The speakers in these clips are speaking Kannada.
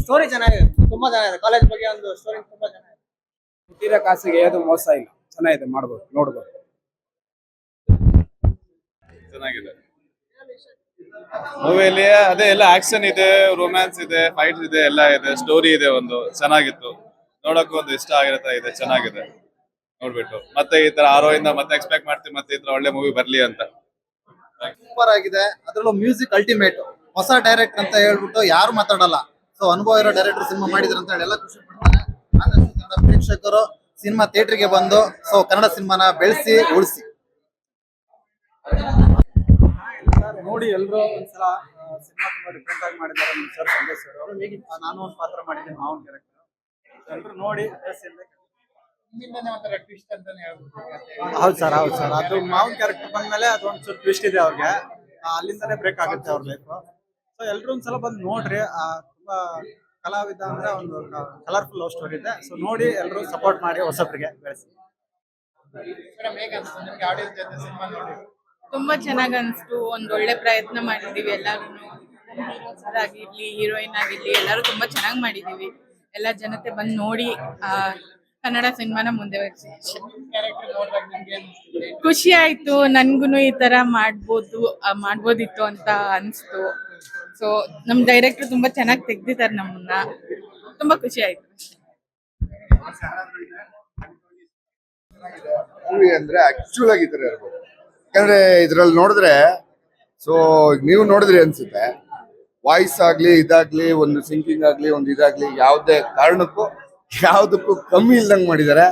ಸ್ಟೋರಿ ಚೆನ್ನಾಗಿದೆ, ತುಂಬಾ ಚೆನ್ನಾಗಿದೆ. ಕಾಲೇಜ್ ಬಗ್ಗೆ ಒಂದು ಸ್ಟೋರಿ ತುಂಬಾ ಚೆನ್ನಾಗಿದೆ. ಹುಟ್ಟಿದ ಕಾಸಿಗೆ ಏನು ಮೋಸ ಇಲ್ಲ, ಚೆನ್ನಾಗಿದೆ, ಮಾಡ್ಬೋದು, ನೋಡ್ಬೋದು. ಚೆನ್ನಾಗಿದೆ ಮೂವಿಯಲ್ಲಿ. ಅದೇ ಎಲ್ಲ ಆಕ್ಷನ್ ಇದೆ, ರೊಮ್ಯಾನ್ಸ್ ಇದೆ, ಫೈಟ್ಸ್ ಇದೆ, ಎಲ್ಲ ಇದೆ, ಸ್ಟೋರಿ ಇದೆ, ಒಂದು ಚೆನ್ನಾಗಿತ್ತು. ನೋಡಕ್ಕೂ ಒಂದು ಇಷ್ಟ ಆಗಿರತ್ತ ಇದೆ, ಚೆನ್ನಾಗಿದೆ. ನೋಡ್ಬಿಟ್ಟು ಮತ್ತೆ ಈ ತರ ಆರೋ ಇಂದ ಮತ್ತೆ ಎಕ್ಸ್ಪೆಕ್ಟ್ ಮಾಡ್ತೀವಿ, ಮತ್ತೆ ಈ ತರ ಒಳ್ಳೆ ಮೂವಿ ಬರ್ಲಿ ಅಂತ. ಸೂಪರ್ ಆಗಿದೆ. ಅದ್ರಲ್ಲೂ ಮ್ಯೂಸಿಕ್ ಅಲ್ಟಿಮೇಟ್. ಹೊಸ ಡೈರೆಕ್ಟರ್ ಅಂತ ಹೇಳ್ಬಿಟ್ಟು ಯಾರು ಮಾತಾಡಲ್ಲ. ಸೊ ಅನುಭವ ಇರೋ ಡೈರೆಕ್ಟರ್ ಸಿನಿಮಾ ಮಾಡಿದ್ರು ಅಂತ ಹೇಳಿ ಎಲ್ಲ ಖುಷಿ ಪಡ್ತಾರೆ. ಆದಷ್ಟು ಕನ್ನಡ ಪ್ರೇಕ್ಷಕರು ಸಿನಿಮಾ ಥಿಯೇಟರ್ಗೆ ಬಂದು ಸೊ ಕನ್ನಡ ಸಿನಿಮಾನ ಬೆಳೆಸಿ ಉಳಿಸಿ ನೋಡಿ ಎಲ್ಲರೂ ಒಂದ್ಸಲ ಸಿನಿಮಾ ತುಂಬಾ ಡಿಫ್ರೆಂಟ್ ಆಗಿ ಮಾಡಿದ್ದಾರೆ ನಮ್ಮ ಸರ್ ಸಂದೇಶ್ ಸರ್ ಅವರು. ನಾನು ಒಂದು ಪಾತ್ರ ಮಾಡಿದ್ದೀನಿ, ಮಾವನ್ ಕ್ಯಾರೆಕ್ಟರ್. ಎಲ್ಲರೂ ನೋಡಿ ಹೌದು ಸರ್, ಹೌದು ಸರ್. ಅದು ಮಾವನ್ ಕ್ಯಾರೆಕ್ಟರ್ ಬಂದ್ಮೇಲೆ ಅದೊಂದು ಸ್ವಲ್ಪ ಟ್ವಿಸ್ಟ್ ಇದೆ ಅವ್ರಿಗೆ, ಅಲ್ಲಿಂದನೇ ಬ್ರೇಕ್ ಆಗುತ್ತೆ ಅವ್ರ ಲೈಫ್. ಸೊ ಎಲ್ಲರೂ ಒಂದ್ಸಲ ಬಂದು ನೋಡ್ರಿ. ತುಂಬಾ ಕಲಾವಿದ ಅಂದ್ರೆ ಒಂದು ಕಲರ್ಫುಲ್ ಲವ್ ಸ್ಟೋರಿ ಇದೆ. ಸೊ ನೋಡಿ ಎಲ್ಲರೂ ಸಪೋರ್ಟ್ ಮಾಡಿ ಹೊಸಬ್ರಿಗೆ ಬೆಳೆಸಿ. ತುಂಬಾ ಚೆನ್ನಾಗ್ ಅನ್ಸ್ತು. ಒಂದ್ ಒಳ್ಳೆ ಪ್ರಯತ್ನ ಮಾಡಿದೀವಿ ಎಲ್ಲಾರು. ಸರ್ ಆಗಿರ್ಲಿ, ಹೀರೋಯಿನ್ ಆಗಿರ್ಲಿ, ಎಲ್ಲರೂ ತುಂಬಾ ಚೆನ್ನಾಗ್ ಮಾಡಿದೀವಿ. ಎಲ್ಲ ಜನತೆ ಬಂದ್ ನೋಡಿ ಕನ್ನಡ ಸಿನಿಮಾನ ಮುಂದೆ ಖುಷಿ ಆಯ್ತು. ನನ್ಗುನು ಈ ತರ ಮಾಡ್ಬೋದಿತ್ತು ಅಂತ ಅನ್ಸ್ತು. ಸೊ ನಮ್ ಡೈರೆಕ್ಟರ್ ತುಂಬಾ ಚೆನ್ನಾಗಿ ತೆಗ್ದಿದ್ದಾರೆ ನಮ್ಮನ್ನ. ತುಂಬಾ ಖುಷಿ ಆಯ್ತು. ಮೂವಿ ಅಂದ್ರೆ ಆಕ್ಚುಲ್ ಆಗಿ ಈ ತರ ಇರ್ಬೋದು. ಯಾಕಂದ್ರೆ ಇದ್ರಲ್ಲಿ ನೋಡಿದ್ರೆ ಸೊ ನೀವು ನೋಡಿದ್ರಿ ಅನ್ಸುತ್ತೆ, ವಾಯ್ಸ್ ಆಗ್ಲಿ ಇದಾಗ್ಲಿ, ಒಂದು ಸಿಂಕಿಂಗ್ ಆಗ್ಲಿ, ಒಂದು ಇದಾಗ್ಲಿ, ಯಾವುದೇ ಕಾರಣಕ್ಕೂ ಯಾವ್ದಕ್ಕೂ ಕಮ್ಮಿ ಇಲ್ದಂಗ್ ಮಾಡಿದ್ದಾರೆ.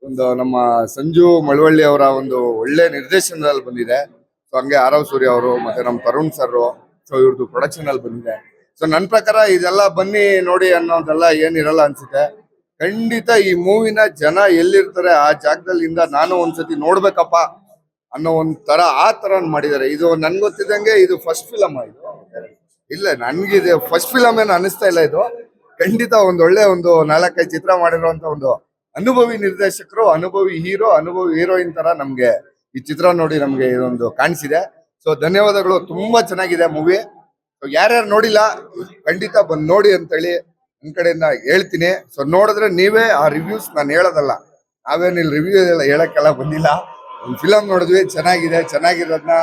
ಒಂದು ನಮ್ಮ ಸಂಜು ಮಳವಳ್ಳಿ ಅವರ ಒಂದು ಒಳ್ಳೆ ನಿರ್ದೇಶನದಲ್ಲಿ ಬಂದಿದೆ. ಸೊ ಹಂಗೆ ಆರವ್ ಸೂರ್ಯ ಅವರು ಮತ್ತೆ ನಮ್ಮ ತರುಣ್ ಸರ್, ಸೊ ಇವ್ರದ್ದು ಪ್ರೊಡಕ್ಷನ್ ಅಲ್ಲಿ ಬಂದಿದೆ. ಸೊ ನನ್ನ ಪ್ರಕಾರ ಇದೆಲ್ಲ ಬನ್ನಿ ನೋಡಿ ಅನ್ನೋದೆಲ್ಲ ಏನಿರಲ್ಲ ಅನ್ಸುತ್ತೆ. ಖಂಡಿತ ಈ ಮೂವಿನ ಜನ ಎಲ್ಲಿರ್ತಾರೆ ಆ ಜಾಗದಲ್ಲಿಂದ ನಾನು ಒಂದ್ಸತಿ ನೋಡ್ಬೇಕಪ್ಪ ಅನ್ನೋ ಒಂಥರ ಆ ತರ ಮಾಡಿದ್ದಾರೆ. ಇದು ನನ್ಗೆ ಗೊತ್ತಿದ್ದಂಗೆ ಇದು ಫಸ್ಟ್ ಫಿಲಮ್. ಇದು ಇಲ್ಲ, ನನ್ಗಿದೆ ಫಸ್ಟ್ ಫಿಲಮ್ ಏನು ಅನಿಸ್ತಾ ಇಲ್ಲ. ಇದು ಖಂಡಿತ ಒಂದೊಳ್ಳೆ ಒಂದು 4-5 ಚಿತ್ರ ಮಾಡಿರುವಂತ ಒಂದು ಅನುಭವಿ ನಿರ್ದೇಶಕರು, ಅನುಭವಿ ಹೀರೋ, ಅನುಭವಿ ಹೀರೋಯಿನ್ ತರ ನಮ್ಗೆ ಈ ಚಿತ್ರ ನೋಡಿ ನಮ್ಗೆ ಇದೊಂದು ಕಾಣಿಸಿದೆ. ಸೊ ಧನ್ಯವಾದಗಳು, ತುಂಬಾ ಚೆನ್ನಾಗಿದೆ ಮೂವಿ. ಯಾರ್ಯಾರು ನೋಡಿಲ್ಲ ಖಂಡಿತ ಬಂದ್ ನೋಡಿ ಅಂತೇಳಿ ನನ್ ಕಡೆಯಿಂದ ಹೇಳ್ತೀನಿ. ಸೊ ನೋಡಿದ್ರೆ ನೀವೇ ಆ ರಿವ್ಯೂಸ್ ನಾನು ಹೇಳೋದಲ್ಲ, ನಾವೇನು ಇಲ್ಲಿ ರಿವ್ಯೂ ಹೇಳಕ್ಕೆಲ್ಲ ಬಂದಿಲ್ಲ. ಒಂದು ಫಿಲಮ್ ನೋಡಿದ್ವಿ, ಚೆನ್ನಾಗಿದೆ, ಚೆನ್ನಾಗಿರೋದನ್ನ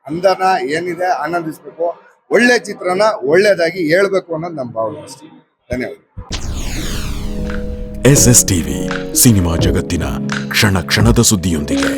ಅಂದನ ಏನಿದೆ ಆನಂದಿಸ್ಬೇಕು. ಒಳ್ಳೆ ಚಿತ್ರನ ಒಳ್ಳೇದಾಗಿ ಹೇಳ್ಬೇಕು ಅನ್ನೋದು ನಮ್ಮ ಭಾವನೆ ಅಷ್ಟೇ. ಧನ್ಯವಾದ. SS ಟಿವಿ, ಸಿನಿಮಾ ಜಗತ್ತಿನ ಕ್ಷಣ ಕ್ಷಣದ ಸುದ್ದಿಯೊಂದಿಗೆ.